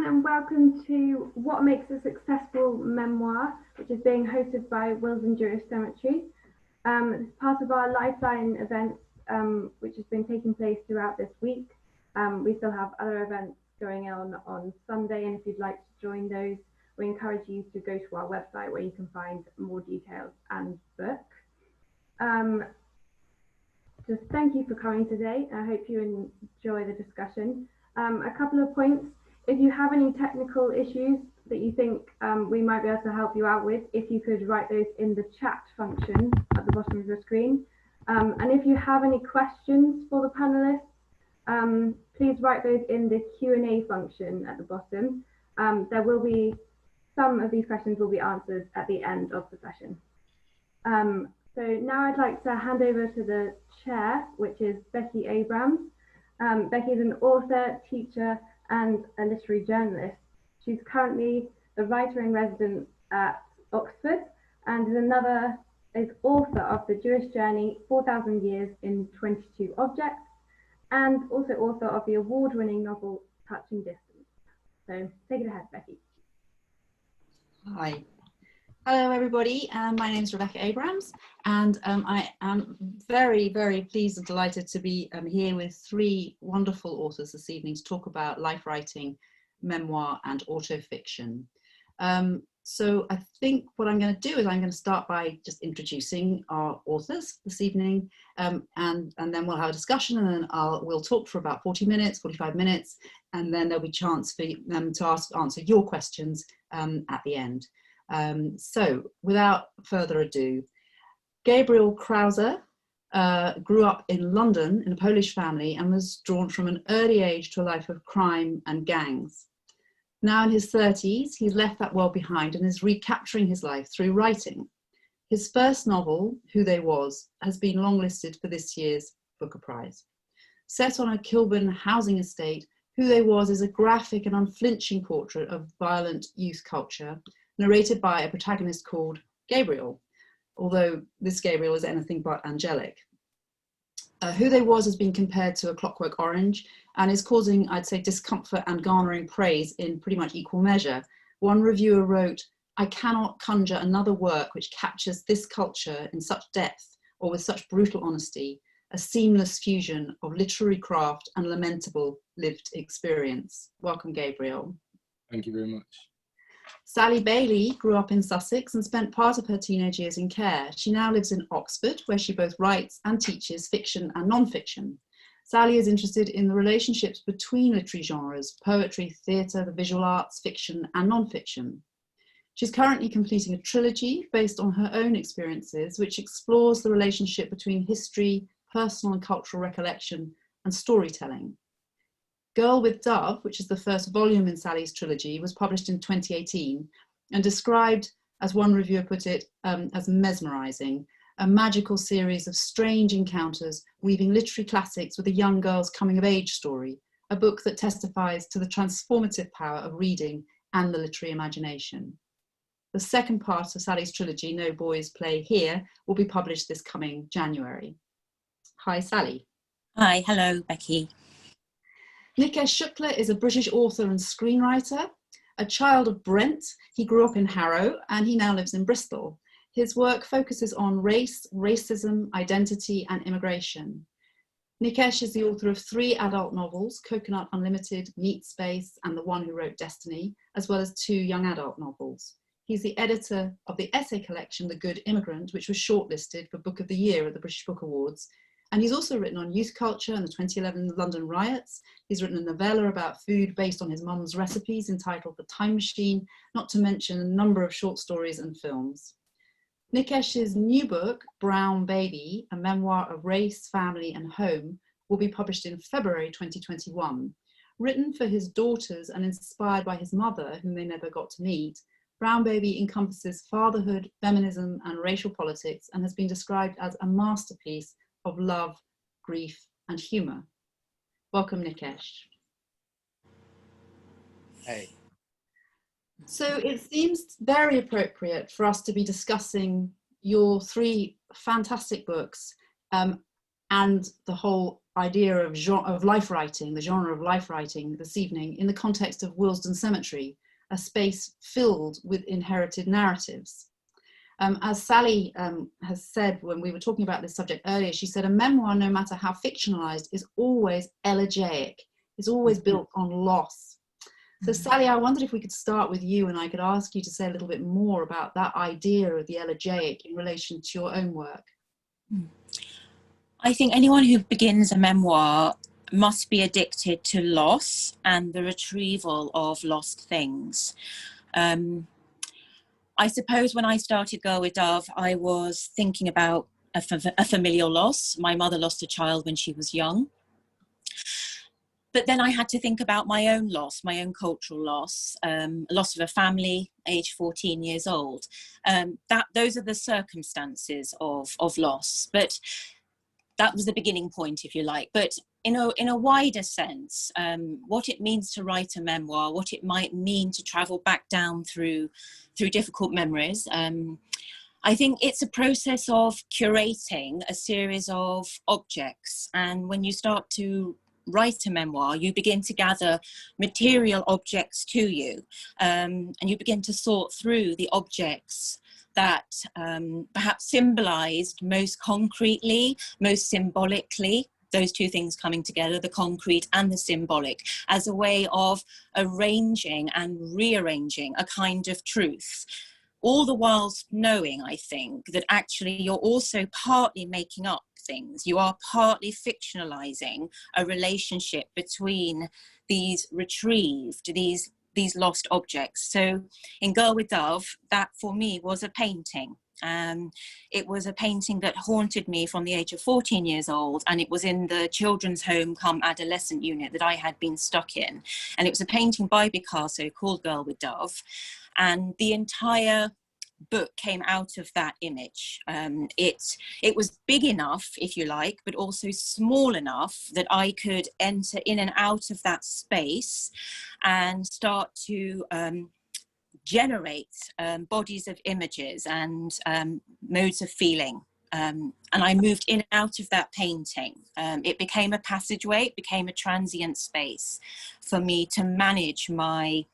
everyone, and welcome to What Makes a Successful Memoir, which is being hosted by Wills and Jewish Cemetery. It's part of our Lifeline events, which has been taking place throughout this week. We still have other events going on Sunday, and if you'd like to join those, we encourage you to go to our website where you can find more details and book. Just thank you for coming today. I hope you enjoy the discussion. A couple of points. If you have any technical issues that you think we might be able to help you out with, if you could write those in the chat function at the bottom of your screen. And if you have any questions for the panelists, please write those in the Q&A function at the bottom. There will be some of these questions will be answered at the end of the session. So now I'd like to hand over to the chair, which is Becky Abrams. Becky is an author, teacher, and a literary journalist. She's currently the writer-in-residence at Oxford and is author of The Jewish Journey, 4,000 Years in 22 Objects, and also author of the award-winning novel Touching Distance. So take it ahead, Becky. Hi. Hello everybody, my name is Rebecca Abrams, and I am very, very pleased and delighted to be here with three wonderful authors this evening to talk about life writing, memoir and autofiction. So I think what I'm going to do is I'm going to start by just introducing our authors this evening, and then we'll have a discussion, and then we'll talk for about 40 minutes, 45 minutes, and then there'll be a chance for them to answer your questions at the end. So without further ado, Gabriel Krause grew up in London in a Polish family and was drawn from an early age to a life of crime and gangs. Now in his 30s, he's left that world behind and is recapturing his life through writing. His first novel, Who They Was, has been longlisted for this year's Booker Prize. Set on a Kilburn housing estate, Who They Was is a graphic and unflinching portrait of violent youth culture, narrated by a protagonist called Gabriel, although this Gabriel is anything but angelic. Who They Was has been compared to A Clockwork Orange and is causing, I'd say, discomfort and garnering praise in pretty much equal measure. One reviewer wrote, "I cannot conjure another work which captures this culture in such depth or with such brutal honesty, a seamless fusion of literary craft and lamentable lived experience." Welcome, Gabriel. Thank you very much. Sally Bailey grew up in Sussex and spent part of her teenage years in care. She now lives in Oxford, where she both writes and teaches fiction and non-fiction. Sally is interested in the relationships between literary genres, poetry, theatre, the visual arts, fiction and non-fiction. She's currently completing a trilogy based on her own experiences, which explores the relationship between history, personal and cultural recollection, and storytelling. Girl with Dove, which is the first volume in Sally's trilogy, was published in 2018 and described, as one reviewer put it, as mesmerising, a magical series of strange encounters weaving literary classics with a young girl's coming-of-age story, a book that testifies to the transformative power of reading and the literary imagination. The second part of Sally's trilogy, No Boys Play Here, will be published this coming January. Hi, Sally. Hi, hello, Becky. Nikesh Shukla is a British author and screenwriter. A child of Brent, he grew up in Harrow and he now lives in Bristol. His work focuses on race, racism, identity and immigration. Nikesh is the author of 3 adult novels, Coconut Unlimited, Meat Space and The One Who Wrote Destiny, as well as 2 young adult novels. He's the editor of the essay collection The Good Immigrant, which was shortlisted for Book of the Year at the British Book Awards. And he's also written on youth culture and the 2011 London riots. He's written a novella about food based on his mum's recipes entitled The Time Machine, not to mention a number of short stories and films. Nikesh's new book, Brown Baby, a memoir of race, family and home, will be published in February 2021. Written for his daughters and inspired by his mother, whom they never got to meet, Brown Baby encompasses fatherhood, feminism and racial politics and has been described as a masterpiece of love, grief and humour. Welcome, Nikesh. Hey. So it seems very appropriate for us to be discussing your 3 fantastic books and the whole idea of life writing, the genre of life writing this evening in the context of Willesden Cemetery, a space filled with inherited narratives. As Sally has said when we were talking about this subject earlier, she said a memoir, no matter how fictionalized, is always elegiac. It's always built on loss. So Sally, I wondered if we could start with you and I could ask you to say a little bit more about that idea of the elegiac in relation to your own work. I think anyone who begins a memoir must be addicted to loss and the retrieval of lost things. I suppose when I started Girl with Dove, I was thinking about a familial loss. My mother lost a child when she was young. But then I had to think about my own loss, my own cultural loss, loss of a family, age 14 years old. Those are the circumstances of loss. But that was the beginning point, if you like. But in a wider sense, what it means to write a memoir, what it might mean to travel back down through difficult memories. I think it's a process of curating a series of objects. And when you start to write a memoir, you begin to gather material objects to you, and you begin to sort through the objects that perhaps symbolized most concretely, most symbolically, those two things coming together, the concrete and the symbolic, as a way of arranging and rearranging a kind of truth. All the whilst knowing, I think, that actually you're also partly making up things. You are partly fictionalizing a relationship between these retrieved, these lost objects. So in Girl with Dove, that for me was a painting. It was a painting that haunted me from the age of 14 years old, and it was in the children's home come adolescent unit that I had been stuck in. And it was a painting by Picasso called Girl with Dove. And the entire book came out of that image. It was big enough, if you like, but also small enough that I could enter in and out of that space and start to generate bodies of images and modes of feeling. And I moved in and out of that painting. It became a passageway, it became a transient space for me to manage my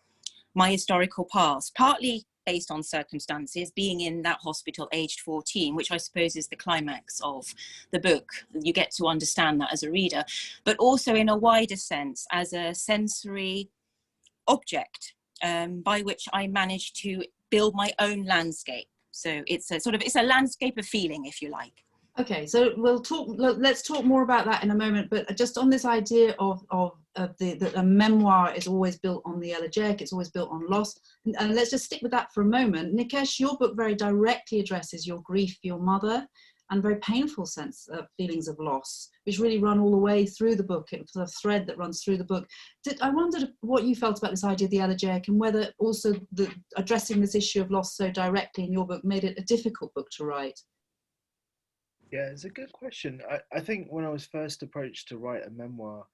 historical past, partly based on circumstances, being in that hospital aged 14, which I suppose is the climax of the book. You get to understand that as a reader, but also in a wider sense as a sensory object by which I managed to build my own landscape. So it's a landscape of feeling, if you like. Okay, so let's talk more about that in a moment, but just on this idea of that a memoir is always built on the elegiac, it's always built on loss, and let's just stick with that for a moment. Nikesh, your book very directly addresses your grief for your mother and very painful feelings of loss, which really run all the way through the book. It's a thread that runs through the book. I wondered what you felt about this idea of the elegiac, and whether also addressing this issue of loss so directly in your book made it a difficult book to write. Yeah, it's a good question. I think when I was first approached to write a memoir,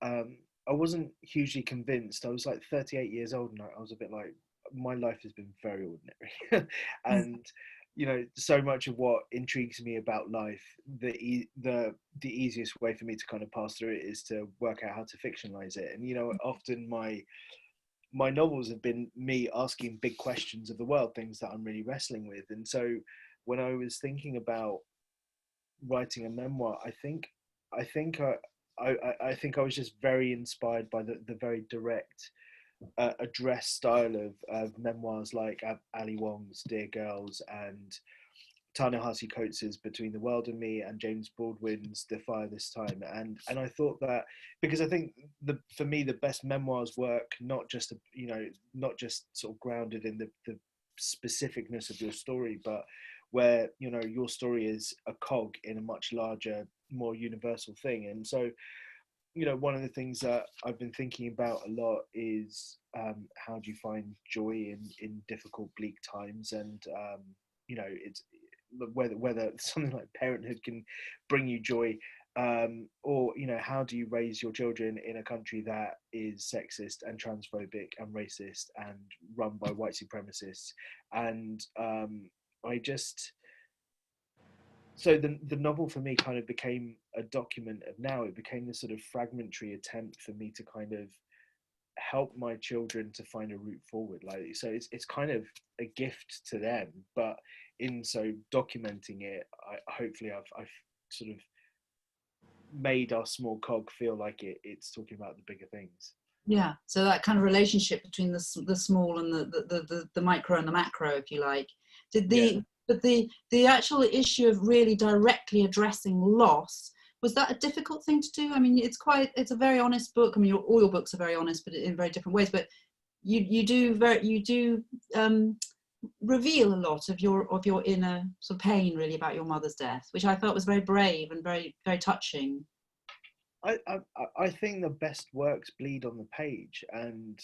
I wasn't hugely convinced. I was like 38 years old, and I was a bit like, my life has been very ordinary. And, you know, so much of what intrigues me about life, the easiest way for me to kind of pass through it is to work out how to fictionalize it. And, you know, often my novels have been me asking big questions of the world, things that I'm really wrestling with. And so when I was thinking about writing a memoir, I think I was just very inspired by the very direct address style of memoirs like Ali Wong's Dear Girls and Ta-Nehisi Coates's Between the World and Me and James Baldwin's The Fire This Time. And I thought that, because I think for me the best memoirs work not just sort of grounded in the specificness of your story, but where, you know, your story is a cog in a much larger, more universal thing. And so, you know, one of the things that I've been thinking about a lot is how do you find joy in difficult, bleak times? And you know, it's whether something like parenthood can bring you joy, or, you know, how do you raise your children in a country that is sexist and transphobic and racist and run by white supremacists? And So the novel for me kind of became a document of now. It became this sort of fragmentary attempt for me to kind of help my children to find a route forward. Like, so it's kind of a gift to them, but in so documenting it, hopefully I've sort of made our small cog feel like it's talking about the bigger things. Yeah, so that kind of relationship between the small and the micro and the macro, if you like. Did Yeah. the actual issue of really directly addressing loss, was that a difficult thing to do? I mean, it's a very honest book. I mean, all your books are very honest, but in very different ways. But you do reveal a lot of your inner sort of pain, really, about your mother's death, which I felt was very brave and very, very touching. I think the best works bleed on the page, and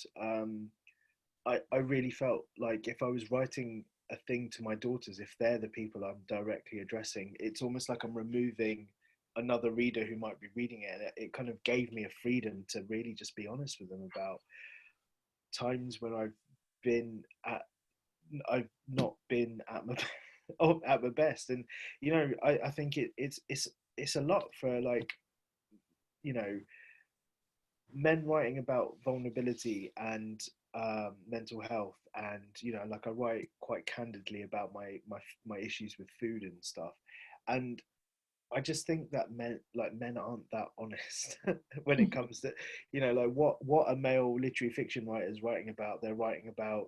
I really felt like if I was writing a thing to my daughters, if they're the people I'm directly addressing, it's almost like I'm removing another reader who might be reading it. And it kind of gave me a freedom to really just be honest with them about times when I've not been at my at my best. And you know, I think it's a lot for, like, you know, men writing about vulnerability and mental health, and you know, like I write quite candidly about my issues with food and stuff, and I just think that men aren't that honest when it comes to, you know, like what a male literary fiction writer is writing about. They're writing about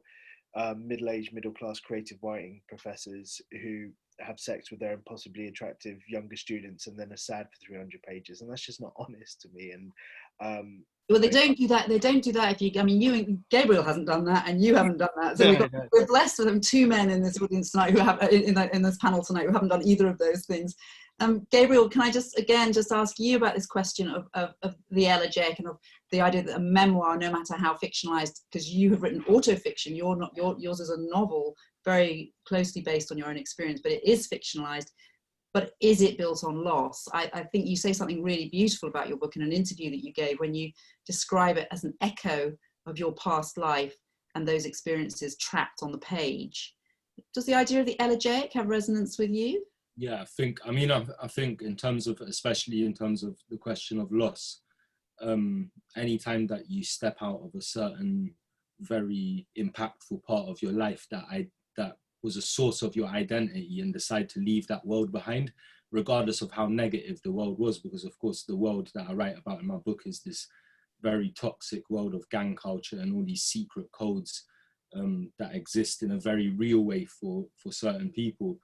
middle-aged, middle-class creative writing professors who have sex with their impossibly attractive younger students and then are sad for 300 pages, and that's just not honest to me. And well, they don't do that. They don't do that. I mean, you and Gabriel hasn't done that, and you haven't done that. So no. we're blessed with them, two men in this audience tonight who have in this panel tonight who haven't done either of those things. Gabriel, can I just ask you about this question of the elegiac and of the idea that a memoir, no matter how fictionalized, because you have written autofiction, yours is a novel very closely based on your own experience, but it is fictionalized. But is it built on loss? I think you say something really beautiful about your book in an interview that you gave when you describe it as an echo of your past life and those experiences trapped on the page. Does the idea of the elegiac have resonance with you? Yeah, I think in terms of, especially in terms of the question of loss, anytime that you step out of a certain very impactful part of your life that was a source of your identity and decide to leave that world behind, regardless of how negative the world was, because of course the world that I write about in my book is this very toxic world of gang culture and all these secret codes that exist in a very real way for certain people.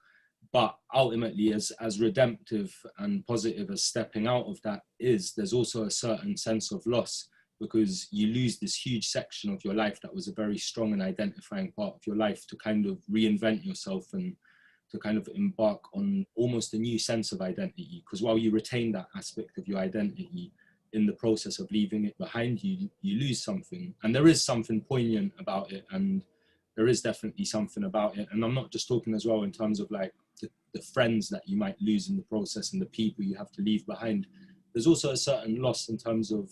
But ultimately, as redemptive and positive as stepping out of that is, there's also a certain sense of loss, because you lose this huge section of your life that was a very strong and identifying part of your life, to kind of reinvent yourself and to kind of embark on almost a new sense of identity. Because while you retain that aspect of your identity, in the process of leaving it behind you, you lose something. And there is something poignant about it, and there is definitely something about it. And I'm not just talking as well in terms of like the friends that you might lose in the process and the people you have to leave behind. There's also a certain loss in terms of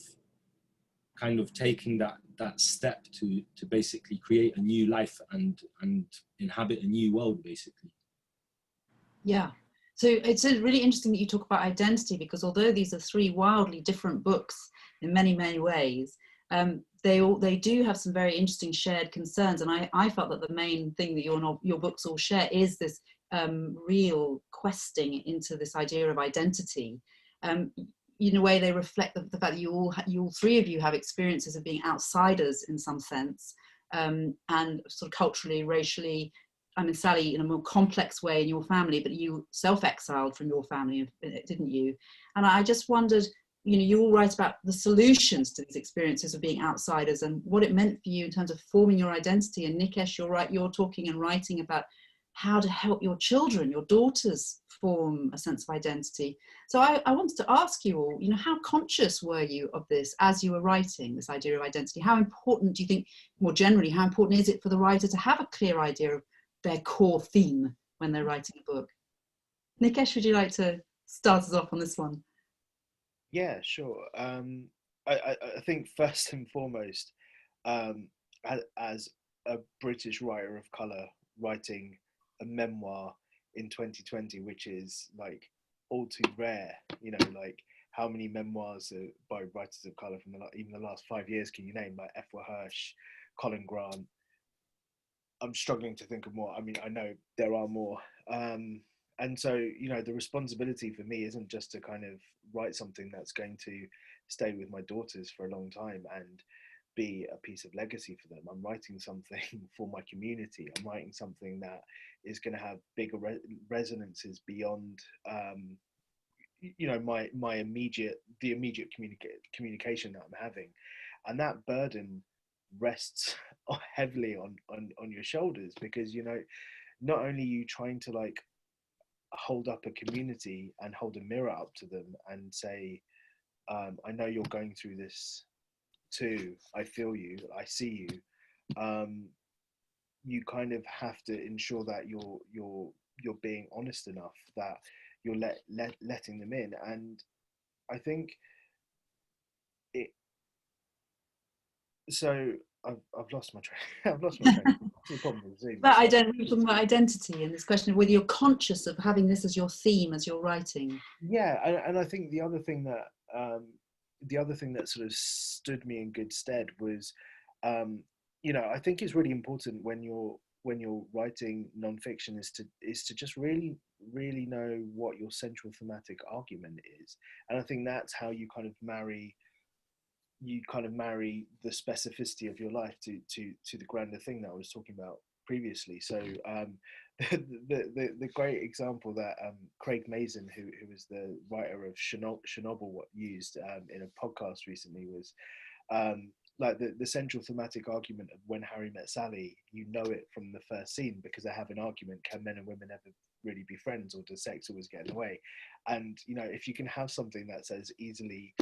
kind of taking that step to basically create a new life and inhabit a new world, basically. Yeah. So it's really interesting that you talk about identity, because although these are three wildly different books in many, many ways, they do have some very interesting shared concerns. And I felt that the main thing that your books all share is this real questing into this idea of identity. In a way, they reflect the fact that you all three of you have experiences of being outsiders in some sense, and sort of culturally, racially. I mean, Sally in a more complex way in your family, but you self-exiled from your family, didn't you? And I just wondered, you all write about the solutions to these experiences of being outsiders and what it meant for you in terms of forming your identity. And Nikesh, you're talking and writing about how to help your children, your daughters, form a sense of identity. So I wanted to ask you all, how conscious were you of this as you were writing this idea of identity? How important do you think, more generally, how important is it for the writer to have a clear idea of their core theme when they're writing a book? Nikesh, would you like to start us off on this one? Yeah, sure. I think first and foremost, as a British writer of colour writing a memoir, in 2020, which is like all too rare. You know, like how many memoirs by writers of color from even the last 5 years can you name? Like F. Hirsch, Colin Grant. I'm struggling to think of more. I mean, I know there are more. And so, you know, the responsibility for me isn't just to kind of write something that's going to stay with my daughters for a long time and be a piece of legacy for them. I'm writing something for my community. I'm writing something that is going to have bigger resonances beyond, you know, the immediate communication that I'm having. And that burden rests heavily on your shoulders, because, you know, not only are you trying to like hold up a community and hold a mirror up to them and say, I know you're going through this too, I feel you, I see you. You kind of have to ensure that you're being honest enough that you're letting them in. And I think it, so I've lost my train. I've lost my train. The problem with Zoom. But we're talking about identity and this question of whether you're conscious of having this as your theme as you're writing. Yeah, and I think the other thing that sort of stood me in good stead was, you know, I think it's really important when you're writing nonfiction is to just really know what your central thematic argument is, and I think that's how you kind of marry the specificity of your life to the grander thing that I was talking about previously. So the great example that Craig Mazin, who was the writer of Chernobyl, used in a podcast recently was like the central thematic argument of When Harry Met Sally. You know it from the first scene because they have an argument: can men and women ever really be friends, or does sex always get in the way? And you know, if you can have something that's as easily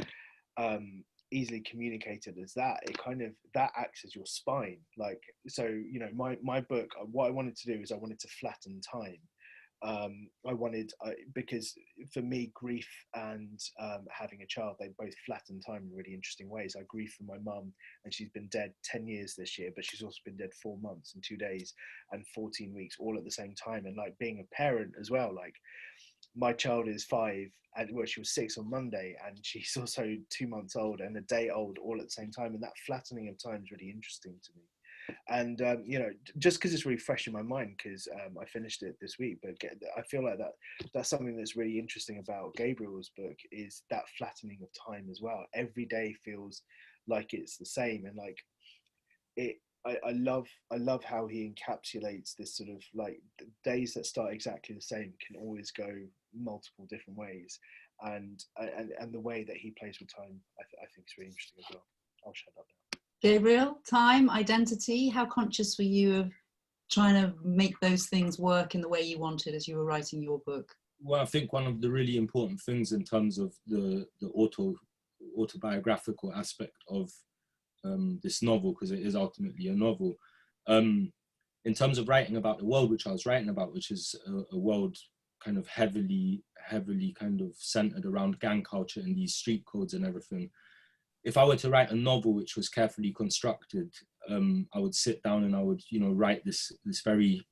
communicated as that, it kind of that acts as your spine. Like, so, you know, my book, what I wanted to do is I wanted to flatten time. Because for me, grief and having a child, they both flatten time in really interesting ways. I grieve for my mum, and she's been dead 10 years this year, but she's also been dead 4 months and 2 days and 14 weeks all at the same time. And like being a parent as well, like my child is 5, and well, she was 6 on Monday, and she's also 2 months old and a day old all at the same time. And that flattening of time is really interesting to me. And you know, just because it's really fresh in my mind, because I finished it this week, but I feel like that's something that's really interesting about Gabriel's book, is that flattening of time as well. Every day feels like it's the same, and like it. I love how he encapsulates this sort of like days that start exactly the same can always go multiple different ways, and the way that he plays with time, I think is really interesting as well. I'll shut up now. Gabriel, time, identity, how conscious were you of trying to make those things work in the way you wanted as you were writing your book? Well, I think one of the really important things in terms of the autobiographical aspect of this novel, because it is ultimately a novel, in terms of writing about the world which I was writing about, which is a world kind of heavily kind of centered around gang culture and these street codes and everything. If I were to write a novel which was carefully constructed, I would sit down and I would, you know, write this very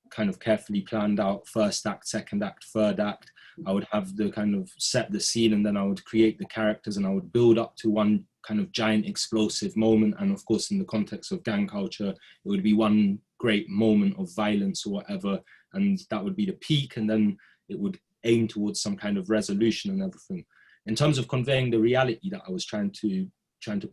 kind of carefully planned out first act, second act, third act. I would have the kind of set the scene, and then I would create the characters, and I would build up to one kind of giant explosive moment. And of course, in the context of gang culture, it would be one great moment of violence or whatever, and that would be the peak, and then it would aim towards some kind of resolution and everything. In terms of conveying the reality that I was trying to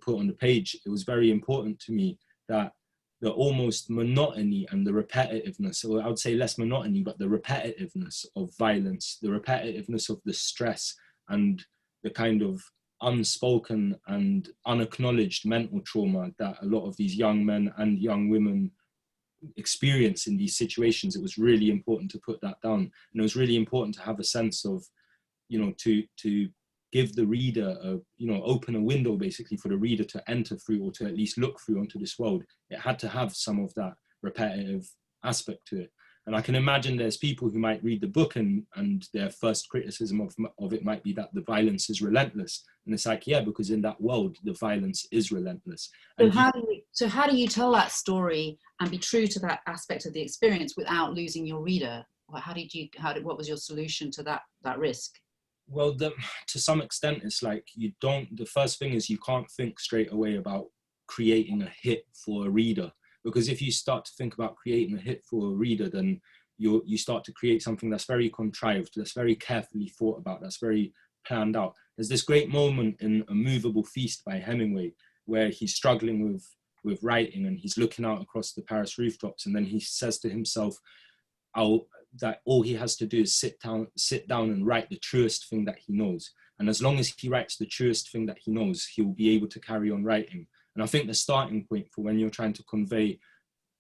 put on the page, it was very important to me that the almost monotony and the repetitiveness, or I would say less monotony, but the repetitiveness of violence, the repetitiveness of the stress, and the kind of unspoken and unacknowledged mental trauma that a lot of these young men and young women experience in these situations. It was really important to put that down. And it was really important to have a sense of, you know, to give the reader a, you know, open a window basically for the reader to enter through, or to at least look through onto this world. It had to have some of that repetitive aspect to it. And I can imagine there's people who might read the book and their first criticism of it might be that the violence is relentless. And it's like, yeah, because in that world, the violence is relentless. And so how do you tell that story and be true to that aspect of the experience without losing your reader? what was your solution to that risk? Well, to some extent, it's like the first thing is you can't think straight away about creating a hit for a reader, because if you start to think about creating a hit for a reader, then you start to create something that's very contrived, that's very carefully thought about, that's very planned out. There's this great moment in A Movable Feast by Hemingway where he's struggling with writing, and he's looking out across the Paris rooftops, and then he says to himself that all he has to do is sit down and write the truest thing that he knows. And as long as he writes the truest thing that he knows, he will be able to carry on writing. And I think the starting point for when you're trying to convey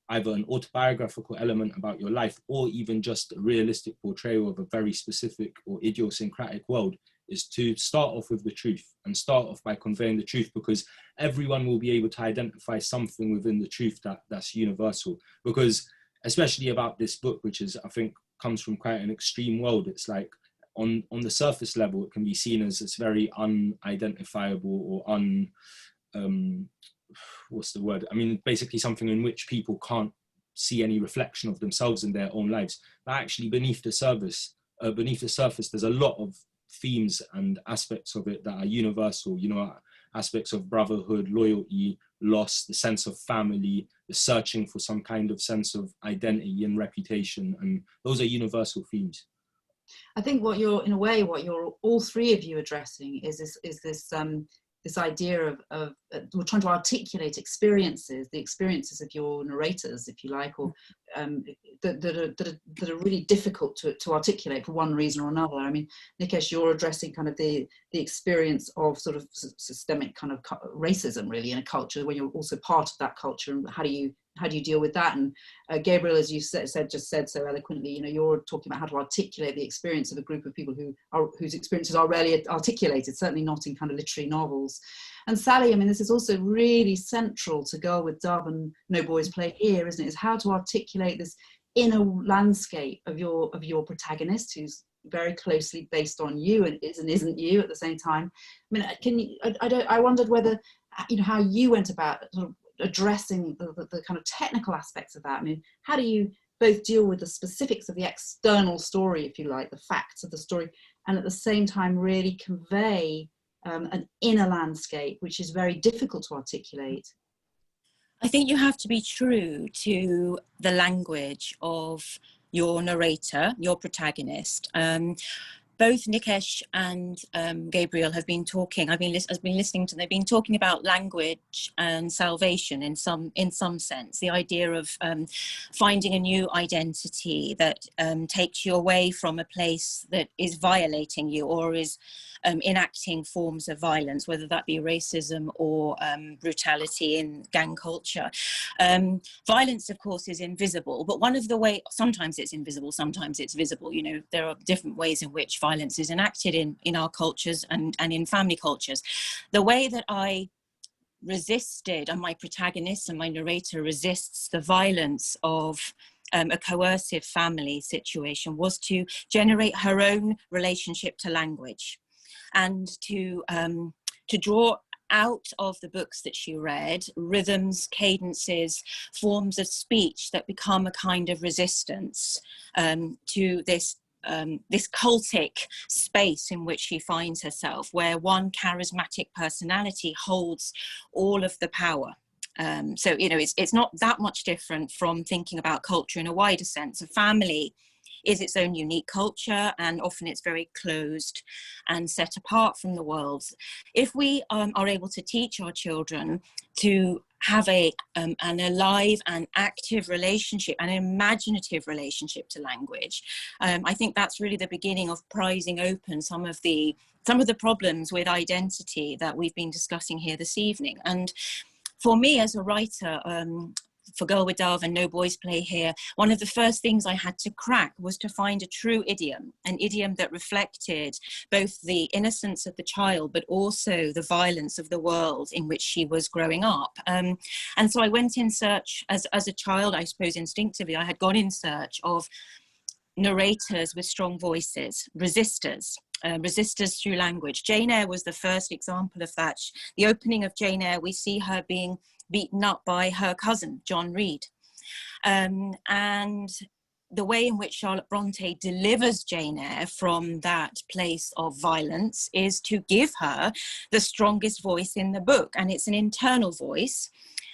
either an autobiographical element about your life or even just a realistic portrayal of a very specific or idiosyncratic world is to start off with the truth, and start off by conveying the truth, because everyone will be able to identify something within the truth that's universal. Because especially about this book, which is, I think, comes from quite an extreme world, it's like on the surface level, it can be seen as this very unidentifiable or what's the word? I mean, basically something in which people can't see any reflection of themselves in their own lives. But actually beneath the surface, there's a lot of themes and aspects of it that are universal, you know, aspects of brotherhood, loyalty, loss, the sense of family, the searching for some kind of sense of identity and reputation. And those are universal themes. I think what you're all three of you addressing is this idea of we're trying to articulate the experiences of your narrators, if you like, or that are really difficult to articulate for one reason or another. I mean, Nikesh, you're addressing kind of the experience of sort of systemic kind of racism, really, in a culture when you're also part of that culture, and how do you deal with that? And Gabriel, as you said so eloquently, you know, you're talking about how to articulate the experience of a group of people whose experiences are rarely articulated, certainly not in kind of literary novels. And Sally, I mean, this is also really central to Girl with Dove and No Boys Play Here, isn't it? Is how to articulate this inner landscape of your protagonist, who's very closely based on you and isn't you at the same time. I mean, I wondered whether, you know, how you went about sort of addressing the kind of technical aspects of that. I mean, how do you both deal with the specifics of the external story, if you like, the facts of the story, and at the same time really convey an inner landscape, which is very difficult to articulate? I think you have to be true to the language of your narrator, your protagonist. Both Nikesh and Gabriel have been talking. I've been listening to. They've been talking about language and salvation in some sense. The idea of finding a new identity that takes you away from a place that is violating you or is enacting forms of violence, whether that be racism or brutality in gang culture. Violence, of course, is invisible, but one of the ways, sometimes it's invisible, sometimes it's visible. You know, there are different ways in which violence is enacted in our cultures and in family cultures. The way that I resisted, and my protagonist and my narrator resists the violence of a coercive family situation, was to generate her own relationship to language, and to draw out of the books that she read rhythms, cadences, forms of speech that become a kind of resistance to this cultic space in which she finds herself, where one charismatic personality holds all of the power. So, you know, it's not that much different from thinking about culture in a wider sense. A family is its own unique culture, and often it's very closed and set apart from the world. If we are able to teach our children to have an alive and active relationship, an imaginative relationship to language, I think that's really the beginning of prizing open some of the problems with identity that we've been discussing here this evening. And for me as a writer, for Girl with Dove and No Boys Play Here, one of the first things I had to crack was to find a true idiom, an idiom that reflected both the innocence of the child, but also the violence of the world in which she was growing up. And so I went in search, as a child, I suppose instinctively, I had gone in search of narrators with strong voices, resistors through language. Jane Eyre was the first example of that. The opening of Jane Eyre, we see her being beaten up by her cousin, John Reed. And the way in which Charlotte Bronte delivers Jane Eyre from that place of violence is to give her the strongest voice in the book. And it's an internal voice,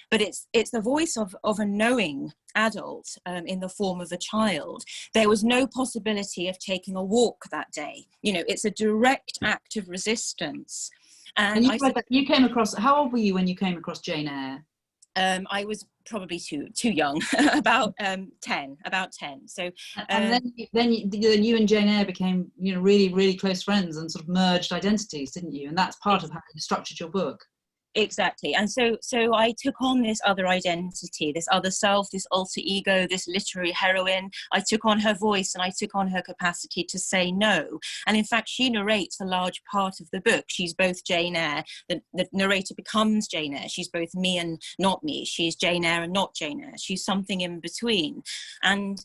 but it's the voice of a knowing adult in the form of a child. There was no possibility of taking a walk that day. You know, it's a direct act of resistance. And you came across, how old were you when you came across Jane Eyre? I was probably too young, about 10. So, and then you and Jane Eyre became, you know, really, really close friends and sort of merged identities, didn't you? And that's part of how you structured your book. Exactly. And so I took on this other identity, this other self, this alter ego, this literary heroine. I took on her voice and I took on her capacity to say no. And in fact, she narrates a large part of the book. She's both Jane Eyre. The narrator becomes Jane Eyre. She's both me and not me. She's Jane Eyre and not Jane Eyre. She's something in between. And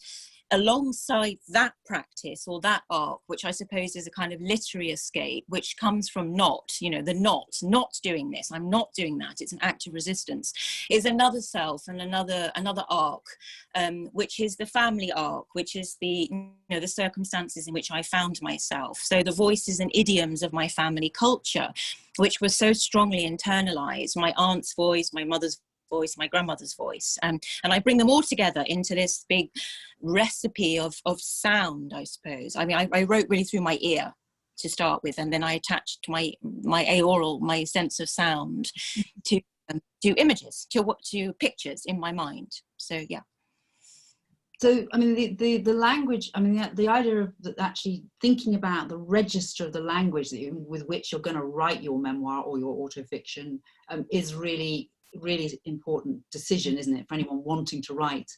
alongside that practice or that arc, which I suppose is a kind of literary escape, which comes from not doing this, I'm not doing that, it's an act of resistance, is another self and another arc, which is the family arc, which is the circumstances in which I found myself. So the voices and idioms of my family culture, which was so strongly internalized, my aunt's voice, my mother's voice, my grandmother's voice, and I bring them all together into this big recipe of sound, I suppose. I mean, I wrote really through my ear to start with, and then I attached my aural, my sense of sound, to images, to pictures in my mind. So yeah. So I mean, the language. I mean, the idea of actually thinking about the register of the language with which you're going to write your memoir or your autofiction is really important decision, isn't it, for anyone wanting to write?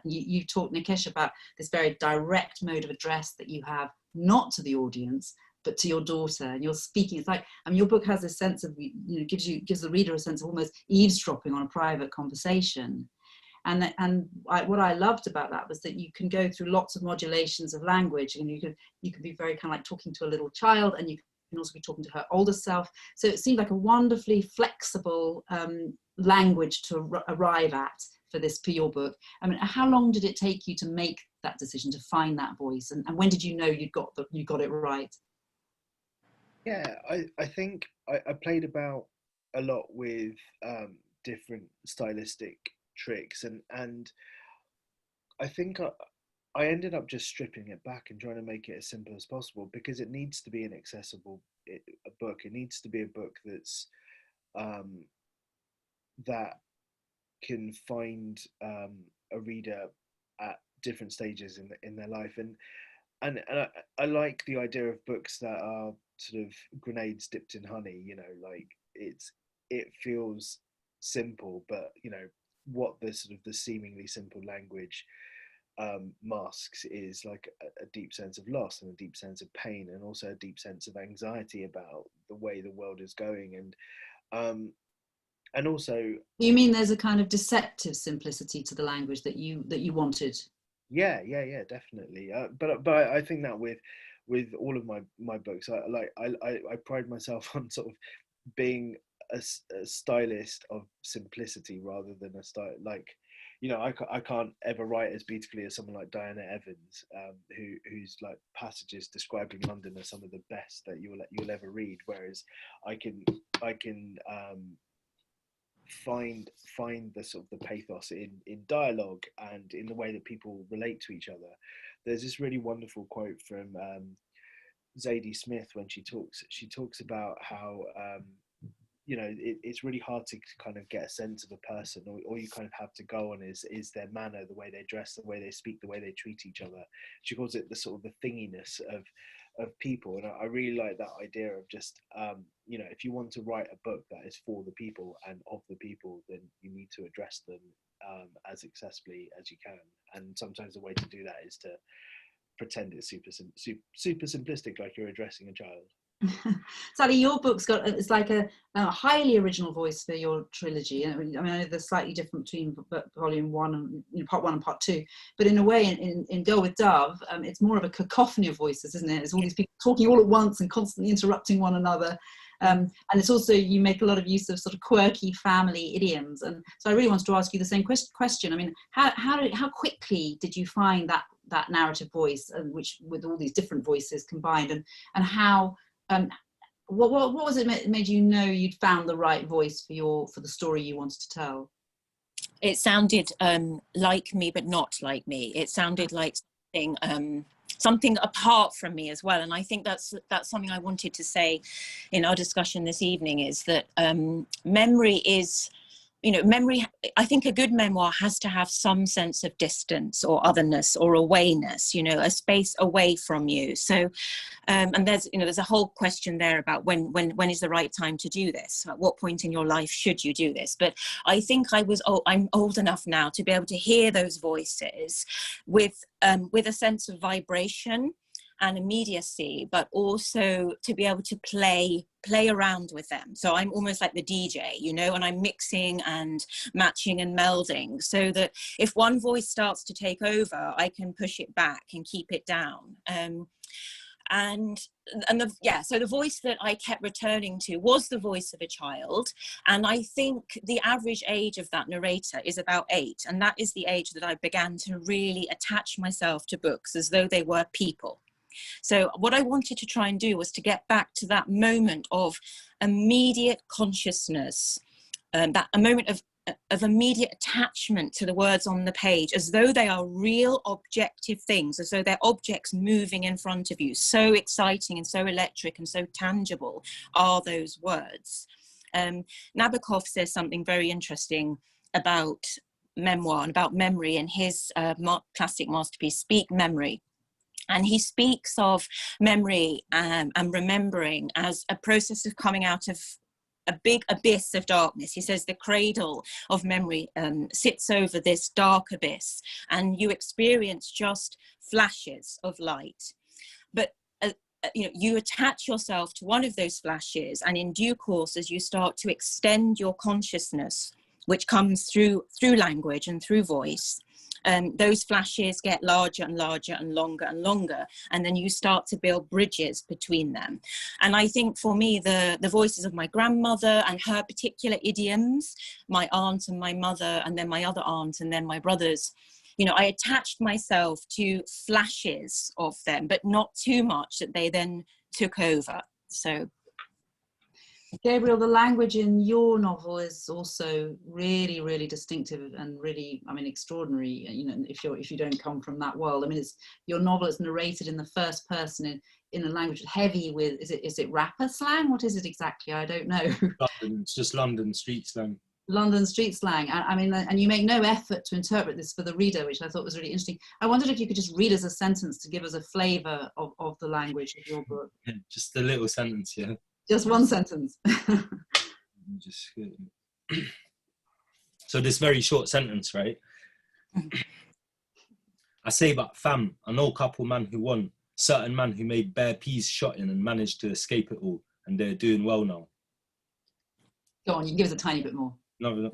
You talked, Nikesh, about this very direct mode of address that you have, not to the audience but to your daughter, and you're speaking. It's like, I mean, your book has this sense of, gives the reader a sense of almost eavesdropping on a private conversation. And what I loved about that was that you can go through lots of modulations of language, and you can be very kind of like talking to a little child, and you can also be talking to her older self. So it seemed like a wonderfully flexible language to arrive at for your book. I mean, how long did it take you to make that decision, to find that voice, and when did you know you got it right? Yeah, I think I played about a lot with different stylistic tricks, and I think I ended up just stripping it back and trying to make it as simple as possible, because it needs to be an accessible book. It needs to be a book that's that can find a reader at different stages in their life, and I like the idea of books that are sort of grenades dipped in honey. You know, like it feels simple, but you know what the sort of the seemingly simple language masks is like a deep sense of loss and a deep sense of pain, and also a deep sense of anxiety about the way the world is going, and also. You mean there's a kind of deceptive simplicity to the language that you wanted? Yeah, definitely. But I think that with all of my books, I pride myself on sort of being a stylist of simplicity rather than a style, like, you know, I can't ever write as beautifully as someone like Diana Evans, whose like passages describing London are some of the best that you'll ever read, whereas I can find the sort of the pathos in dialogue and in the way that people relate to each other. There's this really wonderful quote from Zadie Smith when she talks about how you know, it's really hard to kind of get a sense of a person. All you kind of have to go on is their manner, the way they dress, the way they speak, the way they treat each other. She calls it the sort of the thinginess of people, and I really like that idea of just you know, if you want to write a book that is for the people and of the people, then you need to address them as accessibly as you can. And sometimes the way to do that is to pretend it's super simplistic, like you're addressing a child. Sally, your book's got, it's like a highly original voice for your trilogy. I mean, I know they're slightly different between volume 1 and, you know, part 1 and part 2, but in a way, in Girl with Dove, it's more of a cacophony of voices, isn't it? It's all these people talking all at once and constantly interrupting one another. And it's also, you make a lot of use of sort of quirky family idioms. And so I really wanted to ask you the same question. I mean, how quickly did you find that narrative voice, which with all these different voices combined, and how, what was it made you know you'd found the right voice for the story you wanted to tell? It sounded like me, but not like me. It sounded like something apart from me as well. And I think that's something I wanted to say in our discussion this evening, is that memory is, I think a good memoir has to have some sense of distance or otherness or awayness, a space away from you. So, and there's a whole question there about when is the right time to do this? At what point in your life should you do this? But I think I'm old enough now to be able to hear those voices with a sense of vibration and immediacy, but also to be able to play around with them. So I'm almost like the DJ, and I'm mixing and matching and melding, so that if one voice starts to take over, I can push it back and keep it down. So the voice that I kept returning to was the voice of a child. And I think the average age of that narrator is about 8. And that is the age that I began to really attach myself to books as though they were people. So what I wanted to try and do was to get back to that moment of immediate consciousness, that a moment of immediate attachment to the words on the page, as though they are real objective things, as though they're objects moving in front of you. So exciting and so electric and so tangible are those words. Nabokov says something very interesting about memoir and about memory in his classic masterpiece, Speak Memory. And he speaks of memory and remembering as a process of coming out of a big abyss of darkness. He says the cradle of memory sits over this dark abyss, and you experience just flashes of light. But you attach yourself to one of those flashes, and in due course, as you start to extend your consciousness, which comes through language and through voice, those flashes get larger and larger and longer, and then you start to build bridges between them. And I think for me, the voices of my grandmother and her particular idioms, my aunt and my mother, and then my other aunt, and then my brothers, I attached myself to flashes of them, but not too much that they then took over. So, Gabriel, the language in your novel is also really, really distinctive and really, extraordinary. If you don't come from that world, your novel is narrated in the first person in a language heavy with, is it rapper slang? What is it exactly? I don't know. It's just London street slang. London street slang. And you make no effort to interpret this for the reader, which I thought was really interesting. I wondered if you could just read us a sentence to give us a flavour of the language of your book. Just a little sentence, yeah. Just one sentence. So this very short sentence, right? I say, but fam, I know couple man who won, certain man who made bare peas shot in and managed to escape it all, and they're doing well now. Go on, you can give us a tiny bit more. No,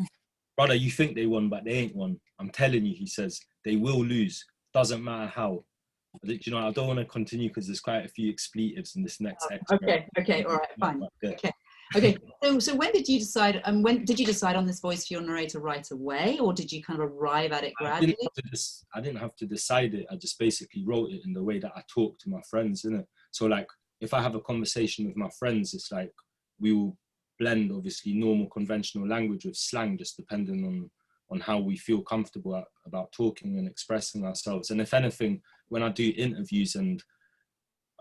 brother, you think they won, but they ain't won. I'm telling you, he says, they will lose. Doesn't matter how. I don't want to continue because there's quite a few expletives in this next extra. Okay, all right, fine. Okay. So when did you decide? When did you decide on this voice for your narrator right away, or did you kind of arrive at it gradually? I didn't have to decide it. I just basically wrote it in the way that I talk to my friends, innit? So like, if I have a conversation with my friends, it's like we will blend obviously normal conventional language with slang, just depending on how we feel comfortable about talking and expressing ourselves. And if anything, when I do interviews and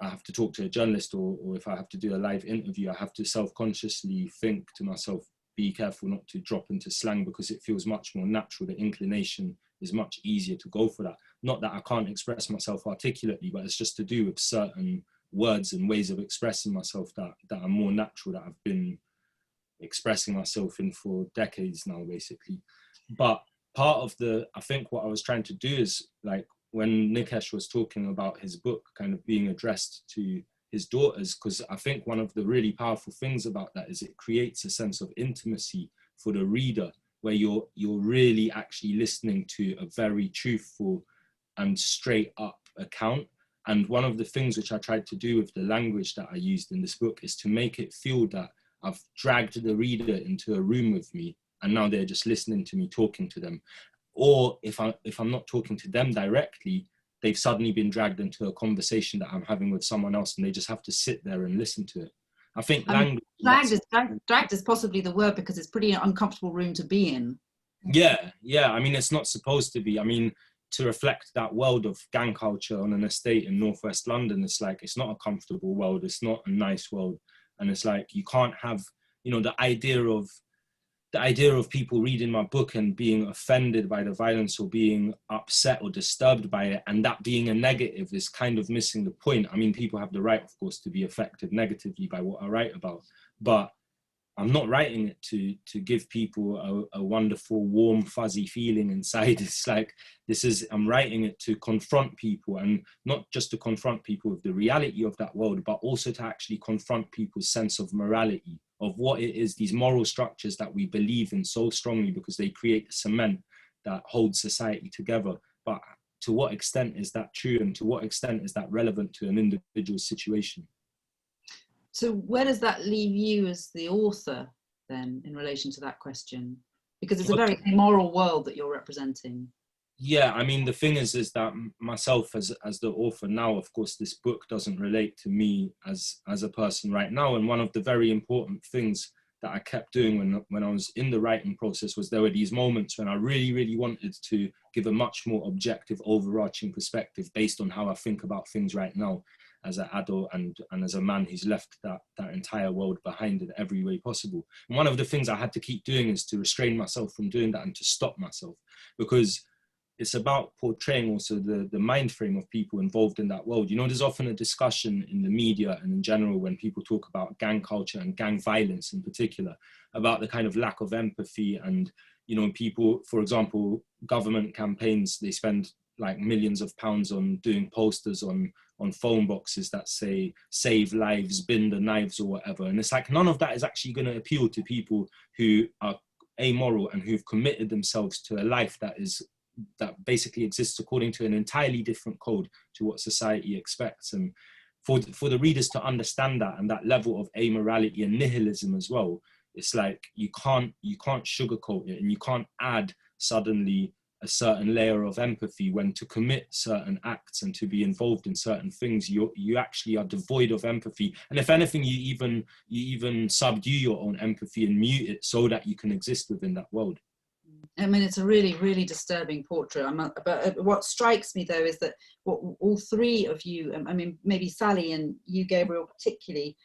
I have to talk to a journalist, or if I have to do a live interview, I have to self-consciously think to myself, be careful not to drop into slang, because it feels much more natural. The inclination is much easier to go for that. Not that I can't express myself articulately, but it's just to do with certain words and ways of expressing myself that are more natural, that I've been expressing myself in for decades now, basically. But part of I think what I was trying to do is, like, when Nikesh was talking about his book kind of being addressed to his daughters, because I think one of the really powerful things about that is it creates a sense of intimacy for the reader, where you're really actually listening to a very truthful and straight up account. And one of the things which I tried to do with the language that I used in this book is to make it feel that I've dragged the reader into a room with me, and now they're just listening to me talking to them. Or if I'm not talking to them directly, they've suddenly been dragged into a conversation that I'm having with someone else, and they just have to sit there and listen to it. I think language. Dragged is possibly the word, because it's pretty uncomfortable room to be in. Yeah. I mean, it's not supposed to be. I mean, to reflect that world of gang culture on an estate in northwest London, it's like, it's not a comfortable world. It's not a nice world. And it's like, you can't have, you know, the idea of people reading my book and being offended by the violence or being upset or disturbed by it, and that being a negative, is kind of missing the point. I mean, people have the right, of course, to be affected negatively by what I write about, but I'm not writing it to give people a wonderful, warm, fuzzy feeling inside. It's like, I'm writing it to confront people, and not just to confront people with the reality of that world, but also to actually confront people's sense of morality, of what it is, these moral structures that we believe in so strongly, because they create the cement that holds society together. But to what extent is that true, and to what extent is that relevant to an individual situation? So where does that leave you as the author then, in relation to that question? Because it's a very moral world that you're representing. Yeah, I mean, the thing is that myself as the author now, of course, this book doesn't relate to me as a person right now. And one of the very important things that I kept doing when I was in the writing process was, there were these moments when I really, really wanted to give a much more objective, overarching perspective based on how I think about things right now as an adult and as a man who's left that entire world behind in every way possible. And one of the things I had to keep doing is to restrain myself from doing that and to stop myself, because it's about portraying also the mind frame of people involved in that world. You know, there's often a discussion in the media and in general when people talk about gang culture and gang violence in particular, about the kind of lack of empathy. And, you know, people, for example, government campaigns, they spend like millions of pounds on doing posters on phone boxes that say save lives, bin the knives or whatever. And it's like, none of that is actually going to appeal to people who are amoral and who've committed themselves to a life that basically exists according to an entirely different code to what society expects. And for the readers to understand that, and that level of amorality and nihilism as well, it's like you can't sugarcoat it, and you can't add suddenly a certain layer of empathy when to commit certain acts and to be involved in certain things you actually are devoid of empathy. And if anything, you even subdue your own empathy and mute it so that you can exist within that world. I mean, it's a really, really disturbing portrait. But what strikes me, though, is that what all three of you, I mean, maybe Sally and you, Gabriel, particularly,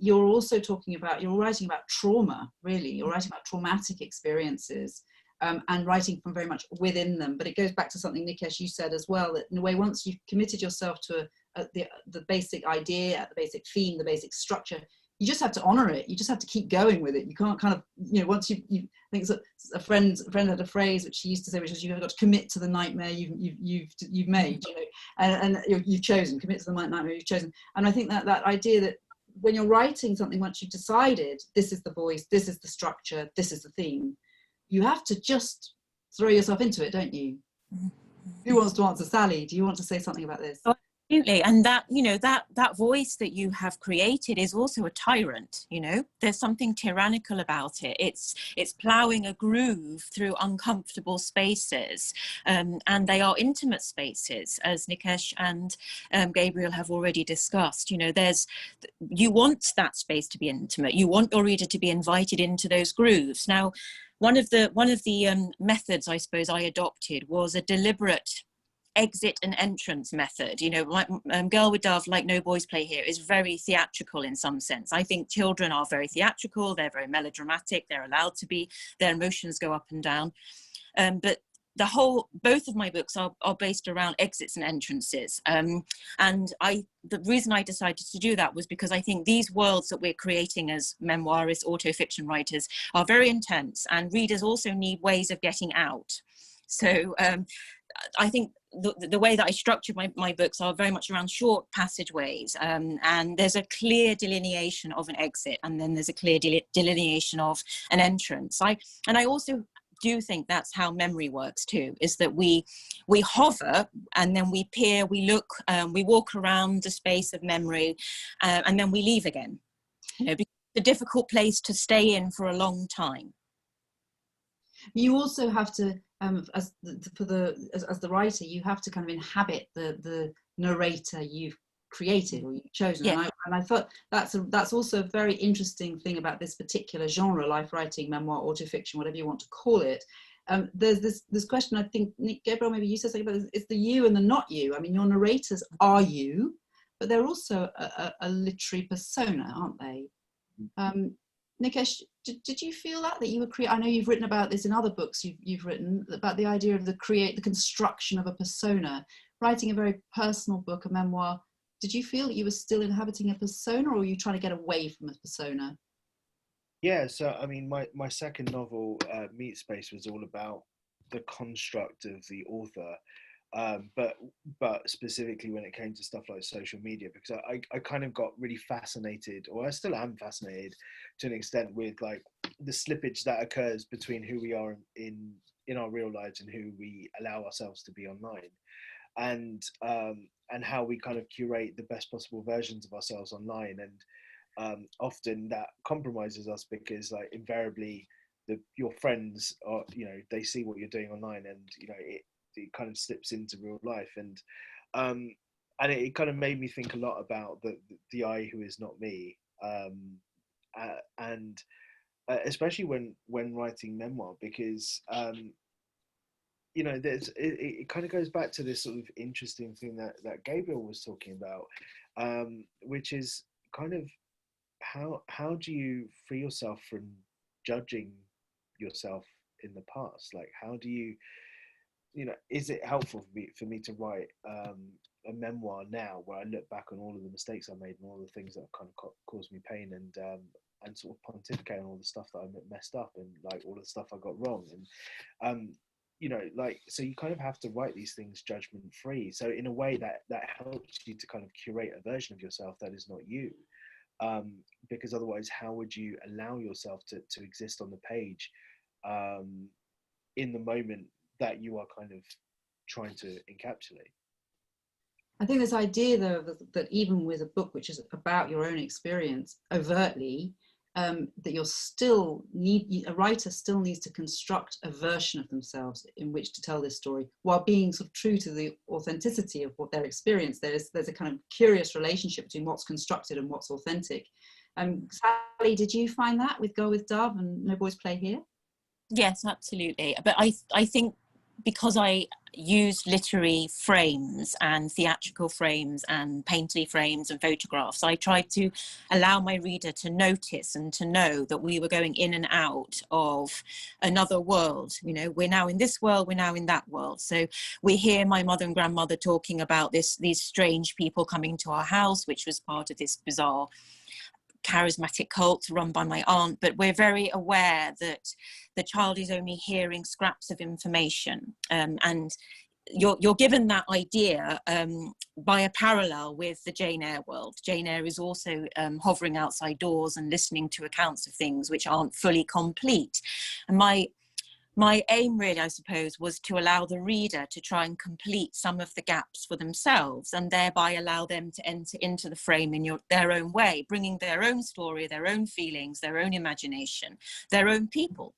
you're also you're writing about trauma, really. You're writing about traumatic experiences and writing from very much within them. But it goes back to something, Nikesh, you said as well, that in a way, once you've committed yourself to the basic idea, the basic theme, the basic structure, you just have to honor it. You just have to keep going with it. You can't kind of, you know, once you I think a friend had a phrase which she used to say, which was, you've got to commit to the nightmare you've made, you know, and you've chosen, commit to the nightmare you've chosen. And I think that idea that when you're writing something, once you've decided this is the voice, this is the structure, this is the theme, you have to just throw yourself into it, don't you? Who wants to answer? Sally, do you want to say something about this? Absolutely. And that, you know, that voice that you have created is also a tyrant. You know, there's something tyrannical about it. It's ploughing a groove through uncomfortable spaces, and they are intimate spaces, as Nikesh and Gabriel have already discussed. You know, you want that space to be intimate. You want your reader to be invited into those grooves. Now, one of the methods, I suppose, I adopted was a deliberate exit and entrance method. You know, like Girl with Dove, like No Boys Play Here, is very theatrical in some sense. I think children are very theatrical, they're very melodramatic, they're allowed to be, their emotions go up and down. But both of my books are based around exits and entrances. And the reason I decided to do that was because I think these worlds that we're creating as memoirists, autofiction writers, are very intense, and readers also need ways of getting out. So I think the way that I structured my books are very much around short passageways, and there's a clear delineation of an exit, and then there's a clear delineation of an entrance. I also do think that's how memory works too, is that we hover and then we peer, we look, we walk around the space of memory, and then we leave again. You know, because difficult place to stay in for a long time. You also have to, as the writer, you have to kind of inhabit the narrator you've created or you've chosen. Yeah. And I thought that's also a very interesting thing about this particular genre, life writing, memoir, autofiction, whatever you want to call it. There's this question, I think, Nick, Gabriel, maybe you said something about this, it's the you and the not you. I mean, your narrators are you, but they're also a literary persona, aren't they? Nikesh, did you feel that you were I know you've written about this in other books you've written, about the idea of the construction of a persona, writing a very personal book, a memoir. Did you feel that you were still inhabiting a persona, or were you trying to get away from a persona? Yeah, so I mean, my second novel, Meat Space, was all about the construct of the author, but specifically when it came to stuff like social media, because I kind of got really fascinated, or I still am fascinated to an extent, with like the slippage that occurs between who we are in our real lives and who we allow ourselves to be online, and how we kind of curate the best possible versions of ourselves online, and often that compromises us, because like invariably your friends are, they see what you're doing online, and it kind of slips into real life, and it kind of made me think a lot about the I who is not me, and especially when writing memoir, because it kind of goes back to this sort of interesting thing that Gabriel was talking about, which is kind of how do you free yourself from judging yourself in the past? Like, how do you, is it helpful for me to write a memoir now, where I look back on all of the mistakes I made and all the things that have kind of caused me pain, and sort of pontificate on all the stuff that I messed up, and like all the stuff I got wrong, and so you kind of have to write these things judgment free. So in a way that helps you to kind of curate a version of yourself that is not you, because otherwise, how would you allow yourself to exist on the page in the moment that you are kind of trying to encapsulate? I think this idea, though, that even with a book which is about your own experience overtly, that a writer still needs to construct a version of themselves in which to tell this story, while being sort of true to the authenticity of what their experience. There's a kind of curious relationship between what's constructed and what's authentic. Sally, did you find that with Go With Dove and No Boys Play Here? Yes, absolutely. But I think because I use literary frames and theatrical frames and painterly frames and photographs, I tried to allow my reader to notice and to know that we were going in and out of another world. We're now in this world, we're now in that world. So we hear my mother and grandmother talking about these strange people coming to our house, which was part of this bizarre charismatic cult run by my aunt, but we're very aware that the child is only hearing scraps of information, and you're given that idea by a parallel with the Jane Eyre world. Jane Eyre is also hovering outside doors and listening to accounts of things which aren't fully complete. And my aim really, I suppose, was to allow the reader to try and complete some of the gaps for themselves, and thereby allow them to enter into the frame in their own way, bringing their own story, their own feelings, their own imagination, their own people.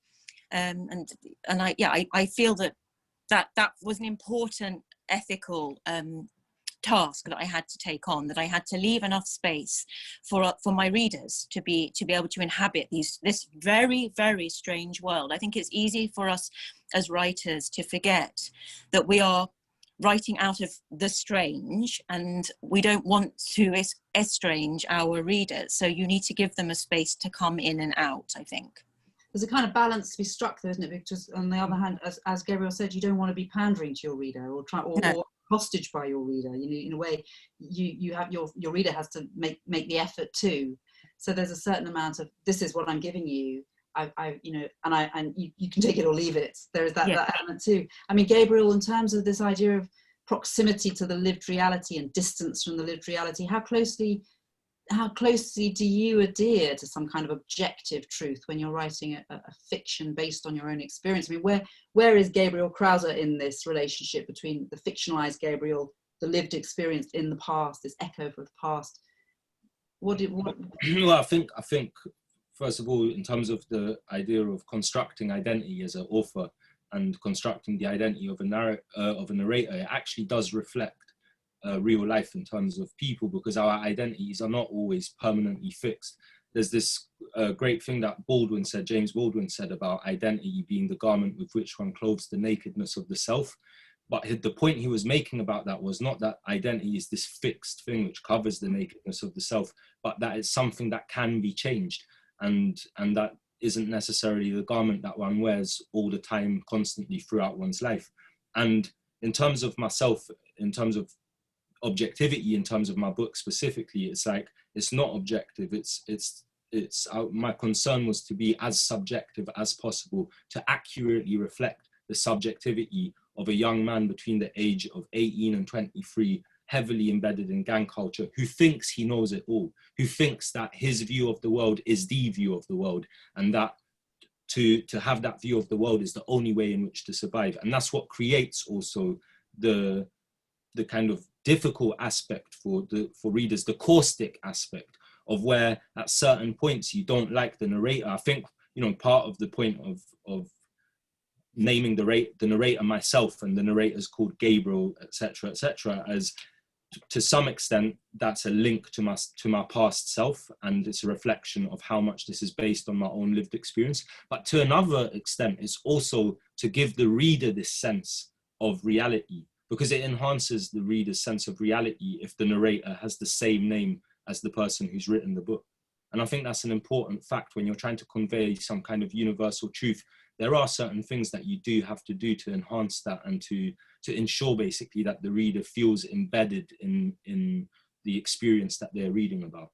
And I feel that was an important ethical task that I had to take on, that I had to leave enough space for my readers to be able to inhabit this very, very strange world. I think it's easy for us as writers to forget that we are writing out of the strange, and we don't want to estrange our readers. So you need to give them a space to come in and out, I think. There's a kind of balance to be struck there, isn't it? Because on the other hand, as Gabriel said, you don't want to be pandering to your reader or hostage by your reader. In a way, you have your reader has to make the effort too. So there's a certain amount of, this is what I'm giving you. And you can take it or leave it. There is that element too. I mean, Gabriel, in terms of this idea of proximity to the lived reality and distance from the lived reality, how closely do you adhere to some kind of objective truth when you're writing a fiction based on your own experience? I mean, where is Gabriel Krauser in this relationship between the fictionalized Gabriel, the lived experience in the past, this echo of the past? Well, I think first of all, in terms of the idea of constructing identity as an author and constructing the identity of a narrator, it actually does reflect real life in terms of people, because our identities are not always permanently fixed. There's this great thing that Baldwin said, James Baldwin said, about identity being the garment with which one clothes the nakedness of the self. But the point he was making about that was not that identity is this fixed thing which covers the nakedness of the self, but that it's something that can be changed, and that isn't necessarily the garment that one wears all the time, constantly throughout one's life. And in terms of myself, in terms of objectivity, in terms of my book specifically, it's like, it's not objective. My concern was to be as subjective as possible, to accurately reflect the subjectivity of a young man between the age of 18 and 23, heavily embedded in gang culture, who thinks he knows it all, who thinks that his view of the world is the view of the world, and that to have that view of the world is the only way in which to survive. And that's what creates also the kind of difficult aspect for readers, the caustic aspect of where at certain points you don't like the narrator. I think, you know, part of the point of naming the narrator myself, and the narrator's called Gabriel, etc., as to some extent that's a link to my past self, and it's a reflection of how much this is based on my own lived experience. But to another extent, it's also to give the reader this sense of reality, because it enhances the reader's sense of reality if the narrator has the same name as the person who's written the book. And I think that's an important fact when you're trying to convey some kind of universal truth. There are certain things that you do have to do to enhance that, and to ensure basically that the reader feels embedded in the experience that they're reading about.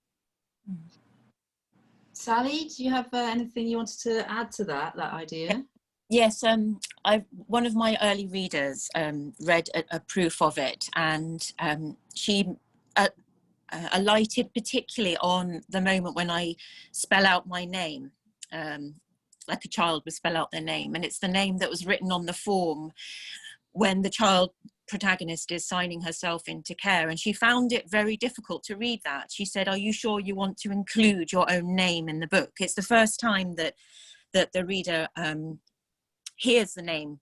Sally, do you have anything you wanted to add to that idea? Yes, one of my early readers read a proof of it, and she alighted particularly on the moment when I spell out my name, like a child would spell out their name, and it's the name that was written on the form when the child protagonist is signing herself into care, and she found it very difficult to read that. She said, "Are you sure you want to include your own name in the book?" It's the first time that the reader hears the name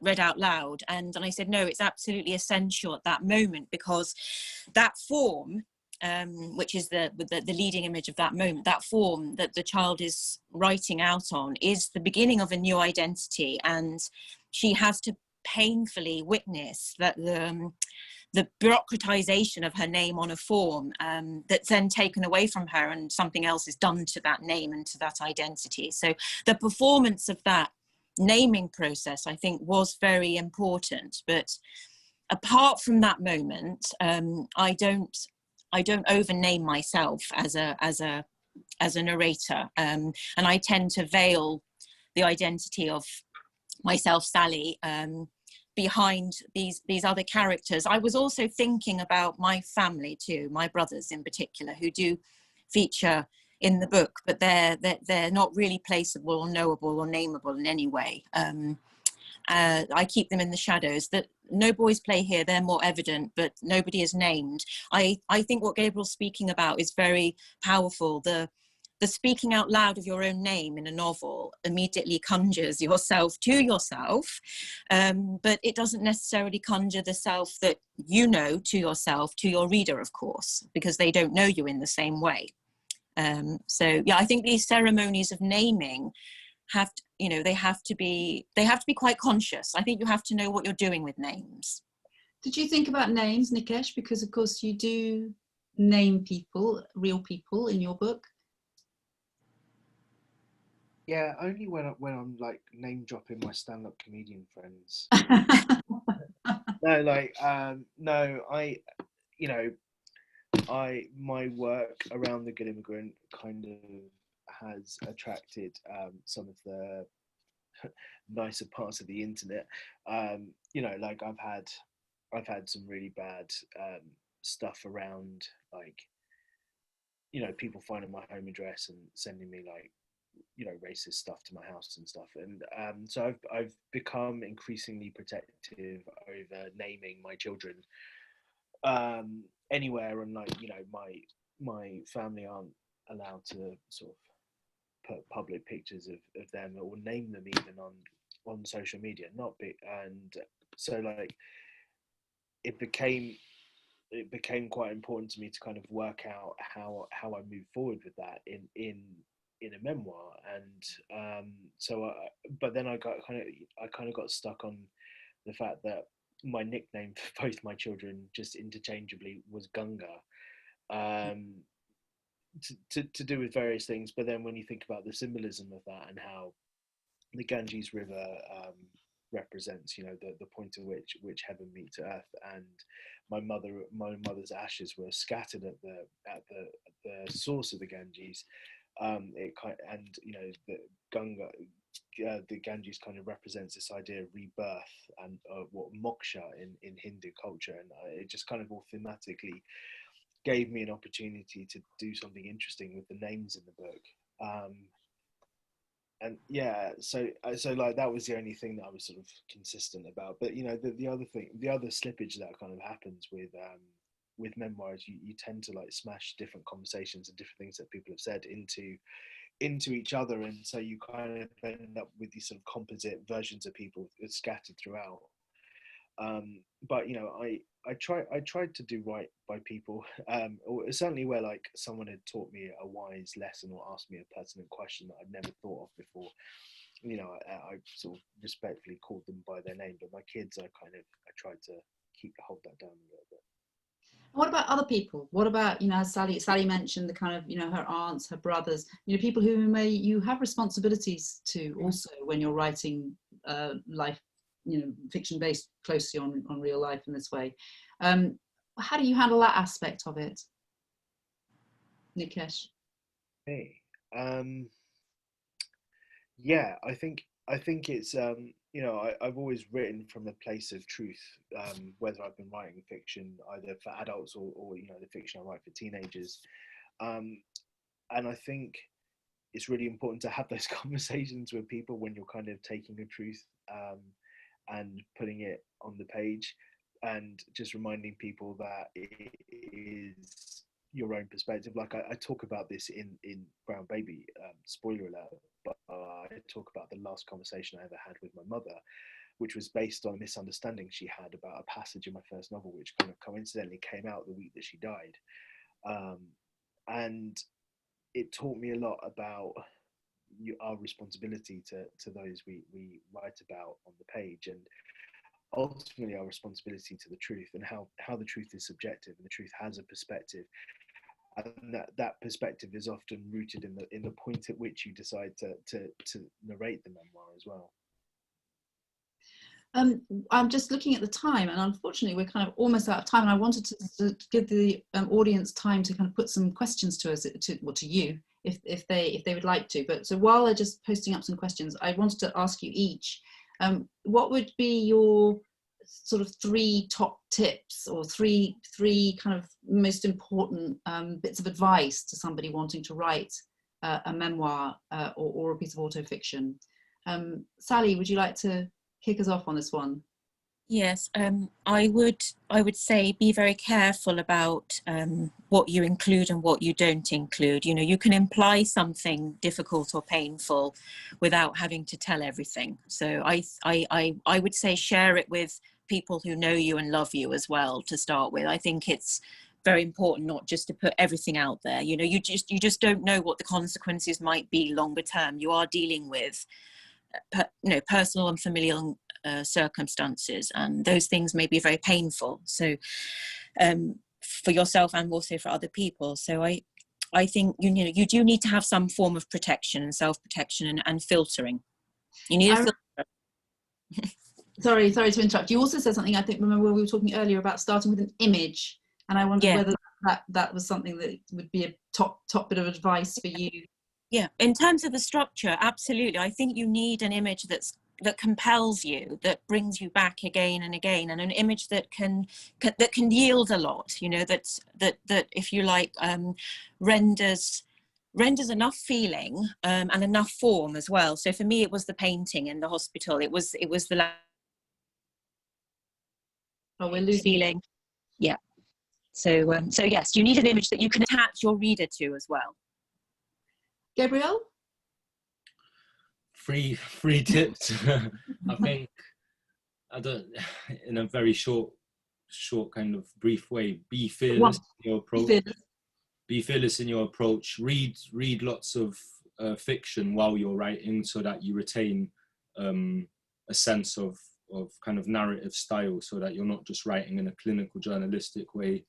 read out loud, and I said, no, it's absolutely essential at that moment, because that form, which is the leading image of that moment, that form that the child is writing out on, is the beginning of a new identity, and she has to painfully witness that the bureaucratization of her name on a form that's then taken away from her, and something else is done to that name and to that identity. So the performance of that naming process, I think, was very important. But apart from that moment, I don't overname myself as a narrator, and I tend to veil the identity of myself, Sally, behind these other characters. I was also thinking about my family too, my brothers in particular, who do feature in the book, but they're not really placeable or knowable or nameable in any way. I keep them in the shadows. That no boys play here, they're more evident, but nobody is named. I think what Gabriel's speaking about is very powerful. The speaking out loud of your own name in a novel immediately conjures yourself to yourself, but it doesn't necessarily conjure the self that you know to yourself, to your reader, of course, because they don't know you in the same way. So yeah, I think these ceremonies of naming have to, they have to be quite conscious. I think you have to know what you're doing with names. Did you think about names, Nikesh? Because of course you do name people, real people, in your book. Yeah, only when I'm like name dropping my stand-up comedian friends. My work around The Good Immigrant kind of has attracted some of the nicer parts of the internet. Like I've had some really bad stuff around, like, people finding my home address and sending me like, racist stuff to my house and stuff. And so I've become increasingly protective over naming my children anywhere, and like, my family aren't allowed to sort of put public pictures of them or name them even on social media, not big. And so like it became quite important to me to kind of work out how I move forward with that in a memoir. And but then I kind of got stuck on the fact that my nickname for both my children just interchangeably was Gunga, to do with various things. But then when you think about the symbolism of that and how the Ganges River represents, the point at which heaven meets earth, and my mother's ashes were scattered at the source of the Ganges. The Ganga, the Ganges kind of represents this idea of rebirth and what moksha in Hindu culture, and it just kind of all thematically gave me an opportunity to do something interesting with the names in the book. And yeah, so like that was the only thing that I was sort of consistent about. But the other slippage that kind of happens with memoirs, you tend to like smash different conversations and different things that people have said into each other, and so you kind of end up with these sort of composite versions of people scattered throughout. But I tried to do right by people, or certainly where like someone had taught me a wise lesson or asked me a pertinent question that I'd never thought of before. I sort of respectfully called them by their name, but my kids, I tried to hold that down a little bit. What about other people? What about, as Sally mentioned, the kind of, her aunts, her brothers, people who you have responsibilities to also when you're writing life, fiction based closely on real life in this way. How do you handle that aspect of it, Nikesh? Hey, yeah, I think it's I've always written from a place of truth, whether I've been writing fiction either for adults or the fiction I write for teenagers, and I think it's really important to have those conversations with people when you're kind of taking a truth and putting it on the page, and just reminding people that it is your own perspective. Like I talk about this in Brown Baby, spoiler alert, but I talk about the last conversation I ever had with my mother, which was based on a misunderstanding she had about a passage in my first novel, which kind of coincidentally came out the week that she died. And it taught me a lot about our responsibility to those we write about on the page, and ultimately our responsibility to the truth, and how the truth is subjective and the truth has a perspective, and that perspective is often rooted in the point at which you decide to narrate the memoir as well. I'm just looking at the time, and unfortunately we're kind of almost out of time, and I wanted to give the audience time to kind of put some questions to us, to you, if they would like to. But so while they're just posting up some questions, I wanted to ask you each, what would be your sort of 3 top tips, or three kind of most important bits of advice to somebody wanting to write a memoir or a piece of autofiction? Sally, would you like to kick us off on this one? Yes, I would say be very careful about what you include and what you don't include. You can imply something difficult or painful without having to tell everything. So I would say share it with people who know you and love you as well to start with. I think it's very important not just to put everything out there. You just don't know what the consequences might be longer term. You are dealing with personal and familial circumstances, and those things may be very painful, so for yourself and also for other people. So I think you do need to have some form of protection and self-protection and filtering. You need a filter. Sorry to interrupt. You also said something, I think, remember we were talking earlier about starting with an image, and I wondered whether that was something that would be a top bit of advice for you. Yeah, in terms of the structure, absolutely. I think you need an image that compels you, that brings you back again and again, and an image that can yield a lot. That if you like, renders enough feeling and enough form as well. So for me, it was the painting in the hospital. It was the we're losing feeling. Yeah. So yes, you need an image that you can attach your reader to as well. Gabrielle? Free tips. I think in a very short kind of brief way, be fearless in your approach. Be fearless in your approach. Read lots of fiction while you're writing, so that you retain a sense of kind of narrative style, so that you're not just writing in a clinical journalistic way.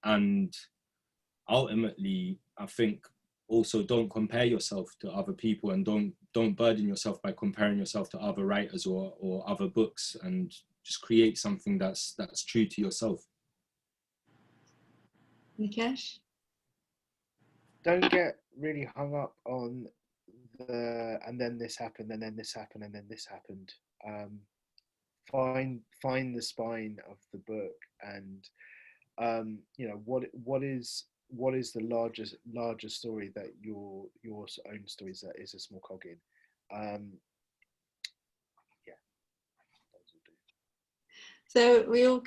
And ultimately, I think also don't compare yourself to other people, and don't burden yourself by comparing yourself to other writers or other books, and just create something that's true to yourself. Nikesh? Don't get really hung up on and then this happened, and then this happened, and then this happened. Find the spine of the book, and what is the larger story that your own story is a small cog in. So we all